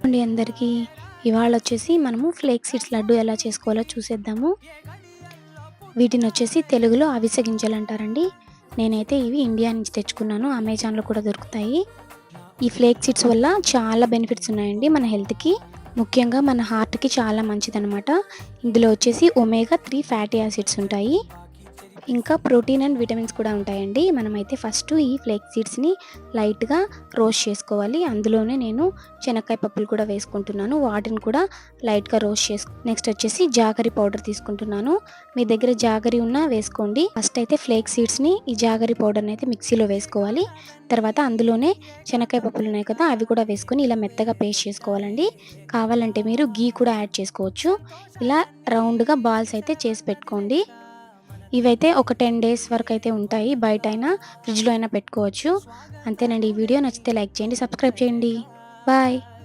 అండి అందరికీ ఇవాళ వచ్చేసి మనము ఫ్లేక్ సీడ్స్ లడ్డు ఎలా చేసుకోవాలో చూసేద్దాము. వీటిని వచ్చేసి తెలుగులో అవిసె గింజలు అంటారండి. నేనైతే ఇవి ఇండియా నుంచి తెచ్చుకున్నాను. అమెజాన్లో కూడా దొరుకుతాయి. ఈ ఫ్లేక్ సీడ్స్ వల్ల చాలా బెనిఫిట్స్ ఉన్నాయండి మన హెల్త్కి. ముఖ్యంగా మన హార్ట్కి చాలా మంచిదన్నమాట. ఇందులో వచ్చేసి ఒమేగా 3 ఫ్యాటీ యాసిడ్స్ ఉంటాయి. ఇంకా ప్రోటీన్ అండ్ విటమిన్స్ కూడా ఉంటాయండి. మనమైతే ఫస్ట్ ఈ ఫ్లేక్ సీడ్స్ని లైట్గా రోస్ట్ చేసుకోవాలి. అందులోనే నేను శనక్కాయ పప్పులు కూడా వేసుకుంటున్నాను. వాటిని కూడా లైట్గా రోస్ట్ నెక్స్ట్ వచ్చేసి జాగరి పౌడర్ తీసుకుంటున్నాను. మీ దగ్గర జాగరి ఉన్నా వేసుకోండి. ఫస్ట్ అయితే ఫ్లేక్ సీడ్స్ని ఈ జాగరి పౌడర్ని అయితే మిక్సీలో వేసుకోవాలి. తర్వాత అందులోనే శనక్కాయ పప్పులు ఉన్నాయి కదా, అవి కూడా వేసుకొని ఇలా మెత్తగా పేస్ట్ చేసుకోవాలండి. కావాలంటే మీరు గీ కూడా యాడ్ చేసుకోవచ్చు. ఇలా రౌండ్గా బాల్స్ అయితే చేసి పెట్టుకోండి. ఇవైతే ఒక 10 డేస్ వరకు అయితే ఉంటాయి. బయట అయినా ఫ్రిడ్జ్లో అయినా పెట్టుకోవచ్చు. అంతేనండి. ఈ వీడియో నచ్చితే లైక్ చేయండి, సబ్స్క్రైబ్ చేయండి. బాయ్.